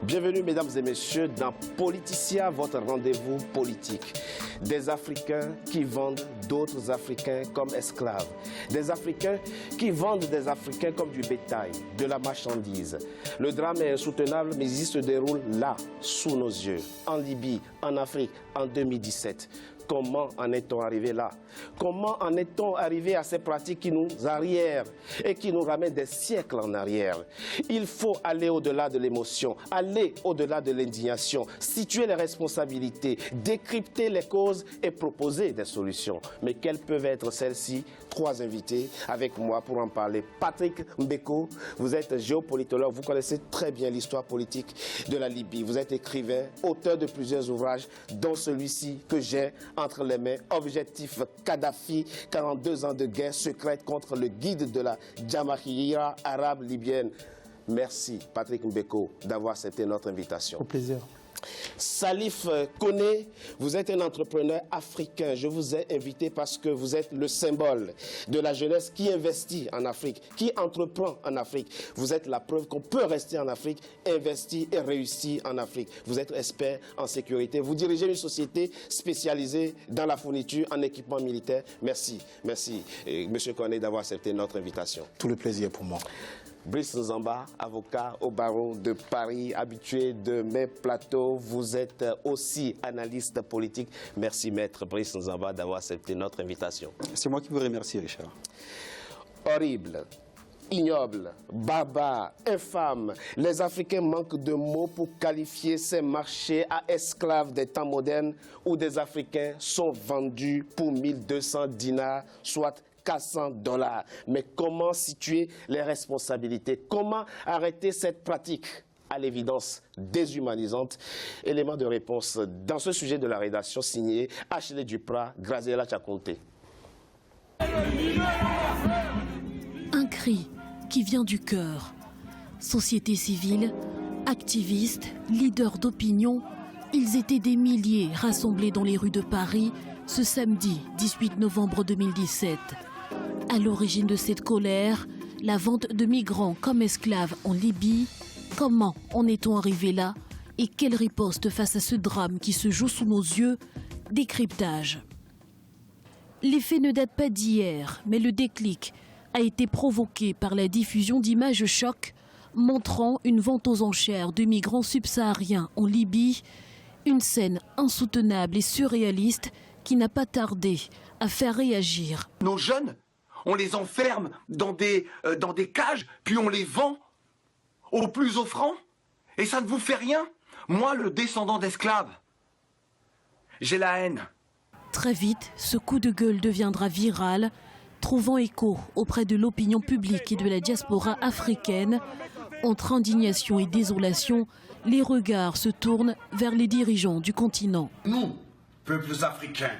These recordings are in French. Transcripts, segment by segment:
Bienvenue mesdames et messieurs dans Politicia, votre rendez-vous politique. Des Africains qui vendent d'autres Africains comme esclaves. Des Africains qui vendent des Africains comme du bétail, de la marchandise. Le drame est insoutenable, mais il se déroule là, sous nos yeux, en Libye, en Afrique, en 2017. Comment en est-on arrivé là? Comment en est-on arrivé à ces pratiques qui nous arrièrent et qui nous ramènent des siècles en arrière? Il faut aller au-delà de l'émotion, aller au-delà de l'indignation, situer les responsabilités, décrypter les causes et proposer des solutions. Mais quelles peuvent être celles-ci? Trois invités avec moi pour en parler. Patrick Mbeko, vous êtes géopolitologue, vous connaissez très bien l'histoire politique de la Libye. Vous êtes écrivain, auteur de plusieurs ouvrages, dont celui-ci que j'ai entre les mains, Objectif Kadhafi, 42 ans de guerre secrète contre le guide de la Jamahiriya arabe libyenne. Merci Patrick Mbeko d'avoir accepté notre invitation. Au plaisir. Salif Koné, vous êtes un entrepreneur africain. Je vous ai invité parce que vous êtes le symbole de la jeunesse qui investit en Afrique, qui entreprend en Afrique. Vous êtes la preuve qu'on peut rester en Afrique, investir et réussir en Afrique. Vous êtes expert en sécurité. Vous dirigez une société spécialisée dans la fourniture en équipement militaire. Merci, merci, Monsieur Koné, d'avoir accepté notre invitation. Tout le plaisir pour moi. Brice Nzamba, avocat au barreau de Paris, habitué de mes plateaux. Vous êtes aussi analyste politique. Merci, maître Brice Nzamba, d'avoir accepté notre invitation. C'est moi qui vous remercie, Richard. Horrible, ignoble, barbare, infâme. Les Africains manquent de mots pour qualifier ces marchés à esclaves des temps modernes où des Africains sont vendus pour 1200 dinars, soit $400. Mais comment situer les responsabilités? Comment arrêter cette pratique à l'évidence déshumanisante? Élément de réponse dans ce sujet de la rédaction signé Achille Duprat, Graziella Tchakonte. Un cri qui vient du cœur. Société civile, activistes, leaders d'opinion, ils étaient des milliers rassemblés dans les rues de Paris ce samedi 18 novembre 2017. À l'origine de cette colère, la vente de migrants comme esclaves en Libye. Comment en est-on arrivé là? Et quelle riposte face à ce drame qui se joue sous nos yeux? Décryptage. Les faits ne datent pas d'hier, mais le déclic a été provoqué par la diffusion d'images chocs montrant une vente aux enchères de migrants subsahariens en Libye. Une scène insoutenable et surréaliste qui n'a pas tardé à faire réagir. Nos jeunes, on les enferme dans des cages, puis on les vend aux plus offrants. Et ça ne vous fait rien? Moi, le descendant d'esclaves, j'ai la haine. Très vite, ce coup de gueule deviendra viral, trouvant écho auprès de l'opinion publique et de la diaspora africaine. Entre indignation et désolation, les regards se tournent vers les dirigeants du continent. Nous, peuples africains,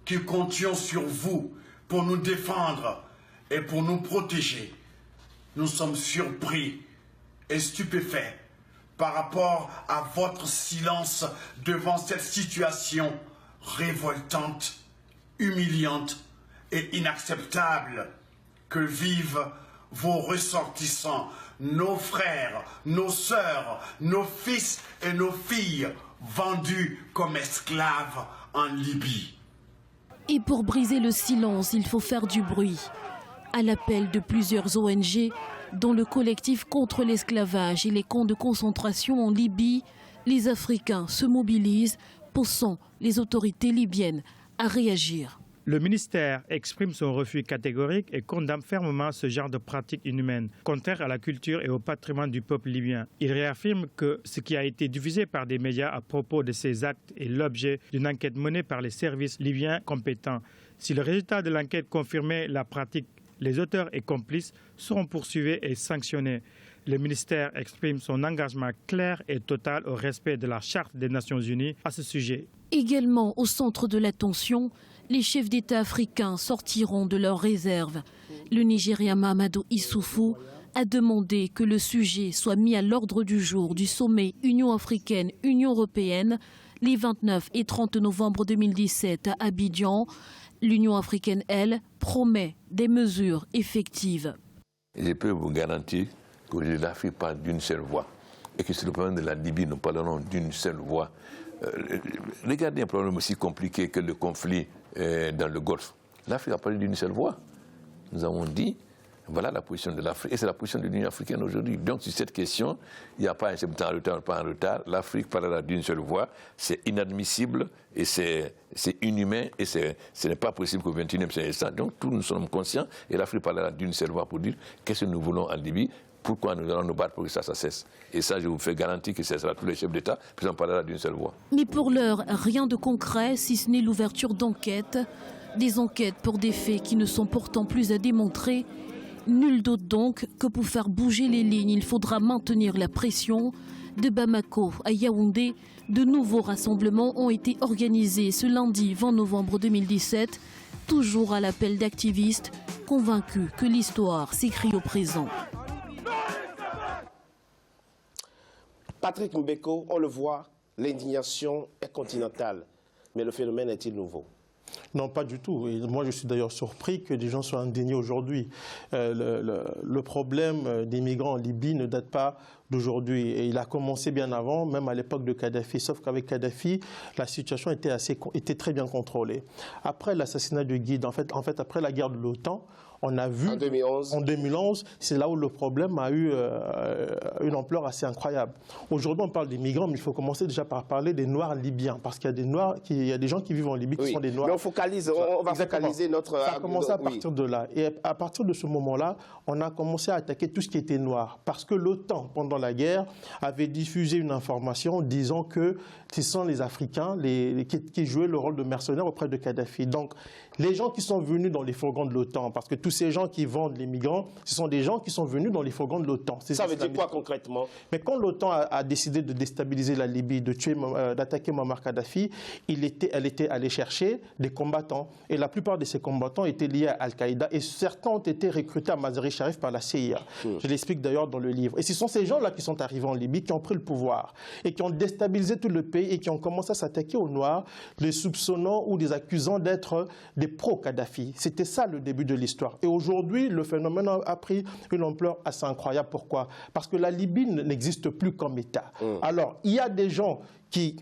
qui comptions sur vous pour nous défendre et pour nous protéger, nous sommes surpris et stupéfaits par rapport à votre silence devant cette situation révoltante, humiliante et inacceptable que vivent vos ressortissants, nos frères, nos sœurs, nos fils et nos filles vendus comme esclaves en Libye. Et pour briser le silence, il faut faire du bruit. À l'appel de plusieurs ONG, dont le collectif contre l'esclavage et les camps de concentration en Libye, les Africains se mobilisent, poussant les autorités libyennes à réagir. Le ministère exprime son refus catégorique et condamne fermement ce genre de pratiques inhumaines, contraires à la culture et au patrimoine du peuple libyen. Il réaffirme que ce qui a été diffusé par des médias à propos de ces actes est l'objet d'une enquête menée par les services libyens compétents. Si le résultat de l'enquête confirmait la pratique, les auteurs et complices seront poursuivis et sanctionnés. Le ministère exprime son engagement clair et total au respect de la Charte des Nations Unies à ce sujet. Également au centre de l'attention, les chefs d'État africains sortiront de leurs réserves. Le Nigérien Mahamadou Issoufou a demandé que le sujet soit mis à l'ordre du jour du sommet Union africaine-Union européenne les 29 et 30 novembre 2017 à Abidjan. L'Union africaine, elle, promet des mesures effectives. Je peux vous garantir que l'Afrique parle d'une seule voix. et que sur le problème de la Libye, nous parlons d'une seule voix. Regardez un problème aussi compliqué que le conflit dans le Golfe. L'Afrique a parlé d'une seule voix. Nous avons dit, voilà la position de l'Afrique, et c'est la position de l'Union africaine aujourd'hui. Donc sur cette question, il n'y a pas un seul temps en retard, pas en retard. L'Afrique parlera d'une seule voix. C'est inadmissible et c'est inhumain et ce n'est pas possible qu'au XXIe siècle. Donc tous nous sommes conscients et l'Afrique parlera d'une seule voix pour dire qu'est-ce que nous voulons en Libye. Pourquoi nous allons nous battre pour que ça cesse? Et ça, je vous fais garantir que ce sera tous les chefs d'État, puis on parlera d'une seule voix. Mais pour l'heure, rien de concret, si ce n'est l'ouverture d'enquêtes. Des enquêtes pour des faits qui ne sont pourtant plus à démontrer. Nul doute donc que pour faire bouger les lignes, il faudra maintenir la pression. De Bamako à Yaoundé, de nouveaux rassemblements ont été organisés ce lundi 20 novembre 2017, toujours à l'appel d'activistes convaincus que l'histoire s'écrit au présent. Patrick Mbeko, on le voit, l'indignation est continentale. Mais le phénomène est-il nouveau? Non, pas du tout. Et moi, je suis d'ailleurs surpris que des gens soient indignés aujourd'hui. Le problème des migrants en Libye ne date pas d'aujourd'hui. Et il a commencé bien avant, même à l'époque de Kadhafi. Sauf qu'avec Kadhafi, la situation était très bien contrôlée. Après l'assassinat de Guide, en fait, après la guerre de l'OTAN, on a vu en 2011, c'est là où le problème a eu une ampleur assez incroyable. Aujourd'hui, on parle des migrants, mais il faut commencer déjà par parler des Noirs libyens, parce qu'il y a des Noirs, il y a des gens qui vivent en Libye qui sont des Noirs. Mais on va focaliser notre... Ça a commencé à partir de là. Et à partir de ce moment-là, on a commencé à attaquer tout ce qui était noir, parce que l'OTAN, pendant la guerre, avait diffusé une information disant que ce sont les Africains qui jouaient le rôle de mercenaires auprès de Kadhafi. Donc, les gens qui sont venus dans les fourgons de l'OTAN, parce que tous ces gens qui vendent les migrants, ce sont des gens qui sont venus dans les fourgons de l'OTAN. Ça veut dire quoi concrètement? Mais quand l'OTAN a décidé de déstabiliser la Libye, d'attaquer Muammar Kadhafi, elle était allée chercher des combattants. Et la plupart de ces combattants étaient liés à Al-Qaïda. Et certains ont été recrutés à Mazar-e-Sharif par la CIA. Je l'explique d'ailleurs dans le livre. Et ce sont ces gens-là qui sont arrivés en Libye, qui ont pris le pouvoir et qui ont déstabilisé tout le pays et qui ont commencé à s'attaquer aux Noirs, les soupçonnant ou les accusant d'être des pro-Kadhafi. C'était ça le début de l'histoire. Et aujourd'hui, le phénomène a pris une ampleur assez incroyable. Pourquoi? Parce que la Libye n'existe plus comme État. Alors, il y a des gens qui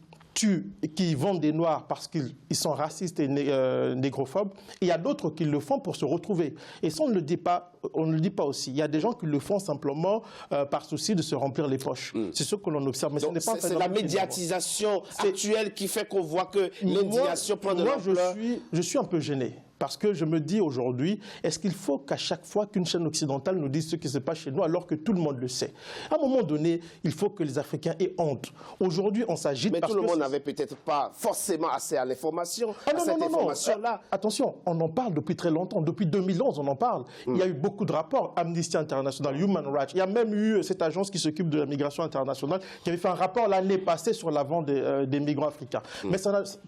vendent des Noirs parce qu'ils sont racistes et négrophobes. Et il y a d'autres qui le font pour se retrouver. Et ça, on ne le dit pas aussi. Il y a des gens qui le font simplement par souci de se remplir les poches. C'est ce que l'on observe. Mais donc, c'est la médiatisation actuelle qui fait qu'on voit que l'indignation prend de l'ampleur. Je suis un peu gêné. Parce que je me dis aujourd'hui, est-ce qu'il faut qu'à chaque fois qu'une chaîne occidentale nous dise ce qui se passe chez nous, alors que tout le monde le sait? À un moment donné, il faut que les Africains aient honte. Aujourd'hui, on s'agite parce que... Mais tout le monde n'avait peut-être pas forcément assez à l'information, cette information-là. Attention, on en parle depuis très longtemps. Depuis 2011, on en parle. Il y a eu beaucoup de rapports. Amnesty International, Human Rights. Il y a même eu cette agence qui s'occupe de la migration internationale qui avait fait un rapport l'année passée sur la vente des migrants africains. Mais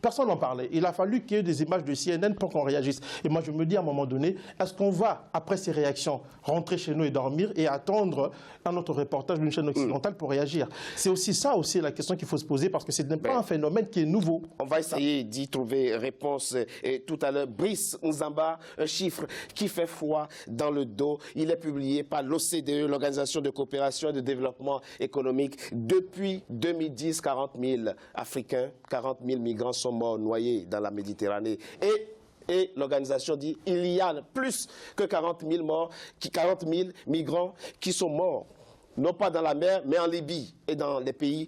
personne n'en parlait. Il a fallu qu'il y ait des images de CNN pour qu'on réagisse. Et moi, je me dis à un moment donné, est-ce qu'on va, après ces réactions, rentrer chez nous et dormir et attendre un autre reportage d'une chaîne occidentale pour réagir? C'est aussi ça, la question qu'il faut se poser, parce que ce n'est pas un phénomène qui est nouveau. On va essayer d'y trouver réponse. Et tout à l'heure, Brice Nzamba, un chiffre qui fait foi dans le dos. Il est publié par l'OCDE, l'Organisation de coopération et de développement économique. Depuis 2010, 40 000 Africains, 40 000 migrants sont morts noyés dans la Méditerranée. Et l'organisation dit qu'il y a plus que 40 000 migrants qui sont morts, non pas dans la mer, mais en Libye et dans les pays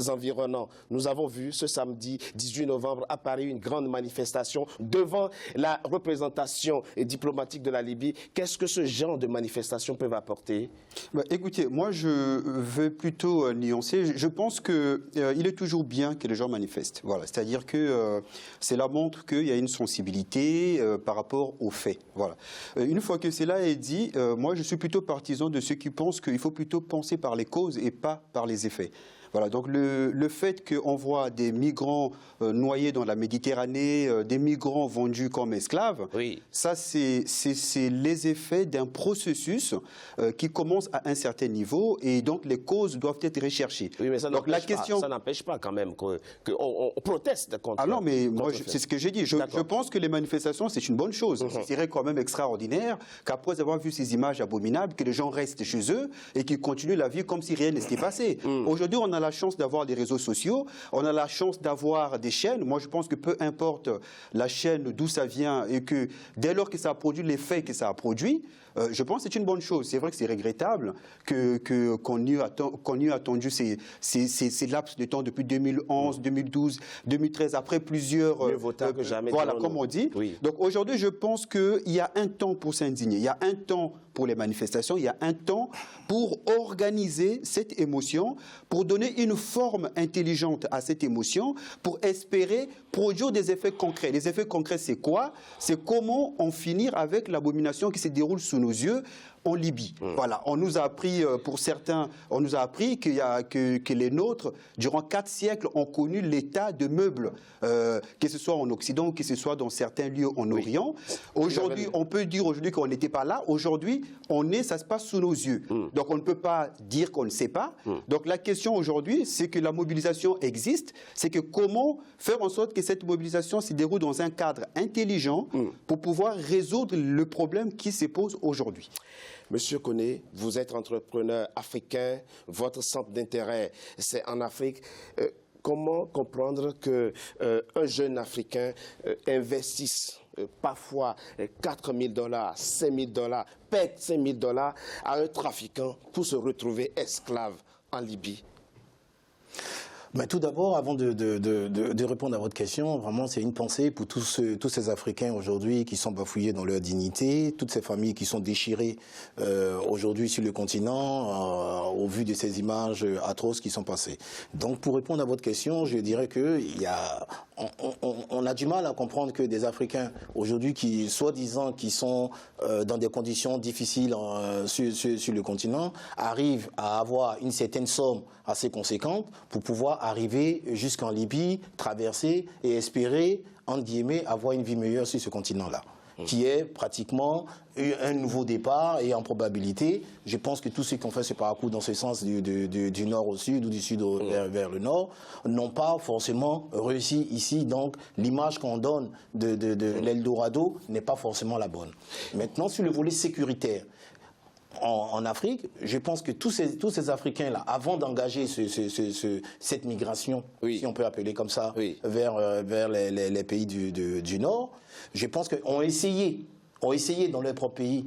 environnants. Nous avons vu ce samedi 18 novembre à Paris une grande manifestation devant la représentation diplomatique de la Libye. Qu'est-ce que ce genre de manifestation peut apporter? Écoutez, moi je veux plutôt nuancer. Je pense qu'il est toujours bien que les gens manifestent. Voilà, c'est-à-dire que cela montre qu'il y a une sensibilité par rapport aux faits. Voilà. Une fois que cela est dit, moi je suis plutôt partisan de ceux qui pensent qu'il faut plutôt penser par les causes et pas par les effets. Voilà, donc le fait qu'on voit des migrants noyés dans la Méditerranée, des migrants vendus comme esclaves, Oui. ça c'est les effets d'un processus qui commence à un certain niveau et donc les causes doivent être recherchées. Oui, mais ça donc la n'empêche question... ça n'empêche pas quand même qu'on proteste contre. Ah non, mais moi, contre c'est ce que j'ai dit. Je pense que les manifestations, c'est une bonne chose. Ce serait quand même extraordinaire qu'après avoir vu ces images abominables, que les gens restent chez eux et qu'ils continuent la vie comme si rien n'était passé. Aujourd'hui, on a la chance d'avoir des réseaux sociaux, on a la chance d'avoir des chaînes. Moi, je pense que peu importe la chaîne d'où ça vient et que dès lors que ça a produit les faits que ça a produit, je pense que c'est une bonne chose. C'est vrai que c'est regrettable qu'on ait attendu ces laps de temps depuis 2011, 2012, 2013, après plusieurs... Mieux vaut tard que jamais. Voilà, comme on dit. Oui. Donc aujourd'hui, je pense qu'il y a un temps pour s'indigner. Il y a un temps pour les manifestations, il y a un temps pour organiser cette émotion, pour donner une forme intelligente à cette émotion, pour espérer produire des effets concrets. Les effets concrets, c'est quoi? C'est comment en finir avec l'abomination qui se déroule sous nos yeux en Libye. Voilà, on nous a appris, pour certains, on nous a appris que les nôtres, durant 4 siècles, ont connu l'état de meubles, que ce soit en Occident ou que ce soit dans certains lieux en Orient. Aujourd'hui, on peut dire aujourd'hui qu'on n'était pas là. Aujourd'hui, ça se passe sous nos yeux. Donc on ne peut pas dire qu'on ne sait pas. Donc la question aujourd'hui, c'est que la mobilisation existe. C'est que comment faire en sorte que cette mobilisation se déroule dans un cadre intelligent pour pouvoir résoudre le problème qui se pose aujourd'hui. Monsieur Koné, vous êtes entrepreneur africain, votre centre d'intérêt, c'est en Afrique. Comment comprendre qu'un jeune Africain investisse parfois 4 000 $, 5 000 $, paie 5 000 $ à un trafiquant pour se retrouver esclave en Libye? Ben, tout d'abord, avant de répondre à votre question, vraiment, c'est une pensée pour tous ces Africains aujourd'hui qui sont bafouillés dans leur dignité, toutes ces familles qui sont déchirées aujourd'hui sur le continent au vu de ces images atroces qui sont passées. Donc, pour répondre à votre question, je dirais que on a du mal à comprendre que des Africains aujourd'hui qui, soi-disant, qui sont dans des conditions difficiles sur le continent, arrivent à avoir une certaine somme assez conséquente pour pouvoir arriver jusqu'en Libye, traverser et espérer, entre guillemets, avoir une vie meilleure sur ce continent-là, qui est pratiquement un nouveau départ et en probabilité, je pense que tous ceux qui ont fait ce parcours dans ce sens du nord au sud ou du sud vers le nord n'ont pas forcément réussi ici. Donc l'image qu'on donne de l'Eldorado n'est pas forcément la bonne. Maintenant, sur le volet sécuritaire, en Afrique, je pense que tous ces Africains-là, avant d'engager cette migration, si on peut appeler comme ça, vers les pays du Nord, je pense qu'ont essayé dans leur propre pays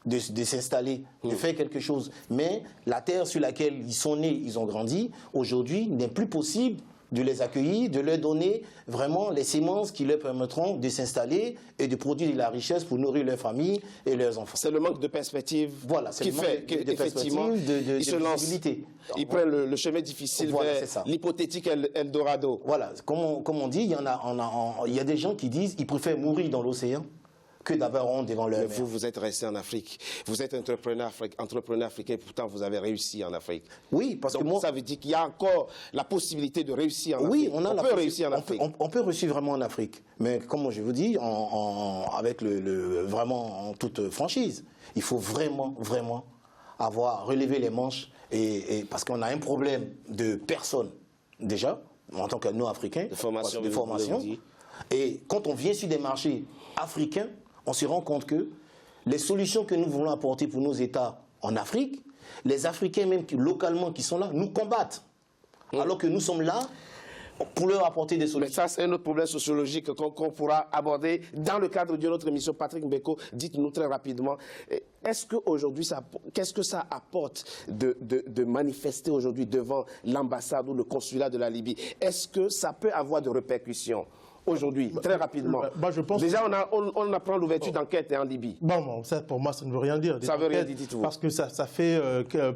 de s'installer, de faire quelque chose. Mais la terre sur laquelle ils sont nés, ils ont grandi, aujourd'hui, n'est plus possible de les accueillir, de leur donner vraiment les semences qui leur permettront de s'installer et de produire de la richesse pour nourrir leur famille et leurs enfants. C'est le manque de perspective qui fait qu'effectivement, ils se lancent, ils prennent le chemin difficile vers l'hypothétique Eldorado. Voilà, comme on dit, il y a des gens qui disent qu'ils préfèrent mourir dans l'océan que d'avoir honte devant leur mère. Vous êtes resté en Afrique. Vous êtes entrepreneur africain, pourtant vous avez réussi en Afrique. Oui, parce donc, que moi... ça veut dire qu'il y a encore la possibilité de réussir en Afrique. Oui, on peut réussir en Afrique. On peut réussir vraiment en Afrique. Mais comme je vous dis, avec vraiment en toute franchise, il faut vraiment avoir relevé les manches parce qu'on a un problème de personnes, déjà, en tant que non-africains, de formation. Et quand on vient sur des marchés africains, on se rend compte que les solutions que nous voulons apporter pour nos États en Afrique, les Africains même localement qui sont là, nous combattent. Alors que nous sommes là pour leur apporter des solutions. Mais ça, c'est un autre problème sociologique qu'on pourra aborder dans le cadre de notre émission. Patrick Mbeko, dites-nous très rapidement, qu'est-ce que ça apporte de manifester aujourd'hui devant l'ambassade ou le consulat de la Libye? Est-ce que ça peut avoir de répercussions aujourd'hui, très rapidement? Je pense déjà, on apprend l'ouverture d'enquête en Libye. Bon, ça, pour moi, ça ne veut rien dire. Ça ne veut rien dire du tout. Parce que ça fait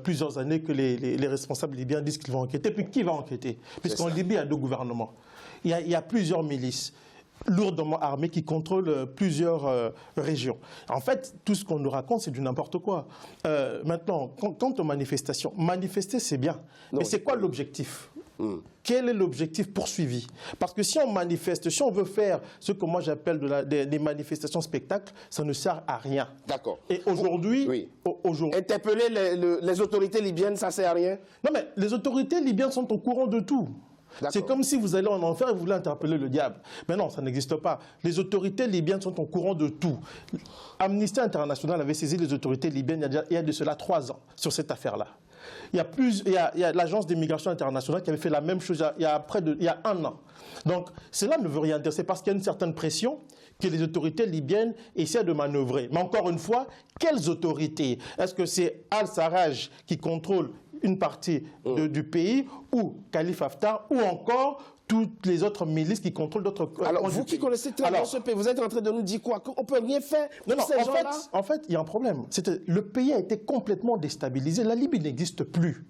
plusieurs années que les responsables libyens disent qu'ils vont enquêter. Puis qui va enquêter? Puisqu'en Libye, il y a 2 gouvernements. Il y a plusieurs milices. lourdement armés qui contrôlent plusieurs régions. En fait, tout ce qu'on nous raconte, c'est du n'importe quoi. Maintenant, quant aux manifestations, manifester, c'est bien. Mais c'est quoi l'objectif ? Quel est l'objectif poursuivi? Parce que si on manifeste, si on veut faire ce que moi j'appelle des manifestations spectacles, ça ne sert à rien. D'accord. Et aujourd'hui... Oui. Interpeller les autorités libyennes, ça ne sert à rien? Non, mais les autorités libyennes sont au courant de tout. C'est comme si vous allez en enfer et vous voulez interpeller le diable. Mais non, ça n'existe pas. Les autorités libyennes sont au courant de tout. Amnesty International avait saisi les autorités libyennes il y a de cela 3 ans sur cette affaire-là. Il y a l'agence d'immigration internationale qui avait fait la même chose il y a 1 an. Donc cela ne veut rien dire. C'est parce qu'il y a une certaine pression que les autorités libyennes essaient de manœuvrer. Mais encore une fois, quelles autorités? Est-ce que c'est Al-Sarraj qui contrôle une partie du pays, ou Khalifa Haftar, ou encore toutes les autres milices qui contrôlent d'autres... Alors, vous qui connaissez très bien ce pays, vous êtes en train de nous dire quoi? Qu'on ne peut rien faire? Non, en fait, il y a un problème. Le pays a été complètement déstabilisé. La Libye n'existe plus.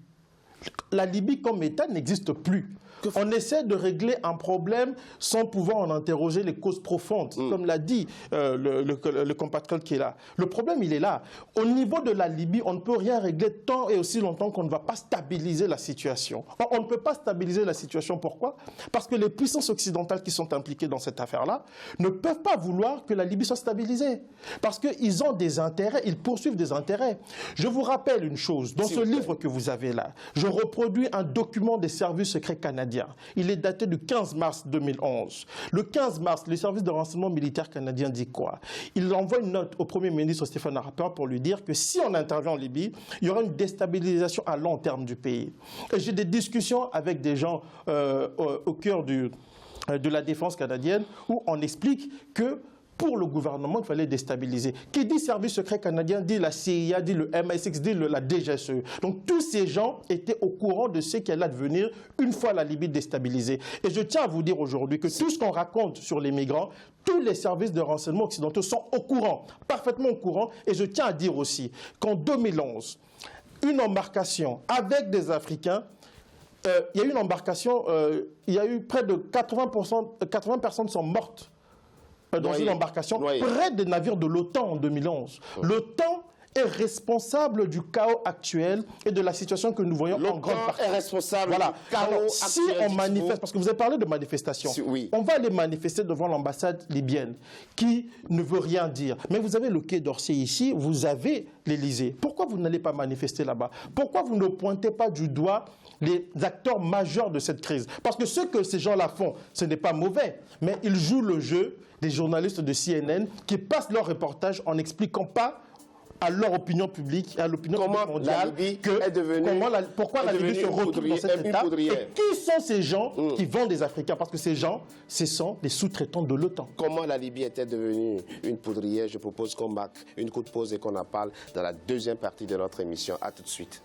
La Libye comme État n'existe plus. On essaie de régler un problème sans pouvoir en interroger les causes profondes, comme l'a dit le compatriote qui est là. Le problème, il est là. Au niveau de la Libye, on ne peut rien régler tant et aussi longtemps qu'on ne va pas stabiliser la situation. On ne peut pas stabiliser la situation. Pourquoi? Parce que les puissances occidentales qui sont impliquées dans cette affaire-là ne peuvent pas vouloir que la Libye soit stabilisée. Parce qu'ils ont des intérêts, ils poursuivent des intérêts. Je vous rappelle une chose. Dans ce livre que vous avez là, je reproduis un document des services secrets canadiens. Il est daté du 15 mars 2011. Le 15 mars, le service de renseignement militaire canadien dit quoi? Il envoie une note au Premier ministre Stephen Harper pour lui dire que si on intervient en Libye, il y aura une déstabilisation à long terme du pays. Et j'ai des discussions avec des gens au cœur de la défense canadienne où on explique que pour le gouvernement, il fallait déstabiliser. Qui dit service secret canadien, dit la CIA, dit le MI6, dit la DGSE. Donc tous ces gens étaient au courant de ce qui allait advenir une fois la Libye déstabilisée. Et je tiens à vous dire aujourd'hui que tout ce qu'on raconte sur les migrants, tous les services de renseignement occidentaux sont au courant, parfaitement au courant. Et je tiens à dire aussi qu'en 2011, une embarcation avec des Africains, il y a eu une embarcation, il y a eu près de 80 personnes sont mortes dans une embarcation près des navires de l'OTAN en 2011. L'OTAN est responsable du chaos actuel et de la situation que nous voyons en grande partie. Est responsable du chaos si actuel. On manifeste, parce que vous avez parlé de manifestations, on va aller manifester devant l'ambassade libyenne qui ne veut rien dire. Mais vous avez le Quai d'Orsay ici, vous avez l'Élysée. Pourquoi vous n'allez pas manifester là-bas? Pourquoi vous ne pointez pas du doigt les acteurs majeurs de cette crise? Parce que ce que ces gens-là font, ce n'est pas mauvais, mais ils jouent le jeu des journalistes de CNN qui passent leur reportage en n'expliquant pas à leur opinion publique, à l'opinion publique mondiale, pourquoi la Libye se retrouve dans cet état et qui sont ces gens qui vendent des Africains, parce que ces gens, ce sont des sous-traitants de l'OTAN. Comment la Libye était devenue une poudrière? Je propose qu'on marque une courte pause et qu'on en parle dans la deuxième partie de notre émission. À tout de suite.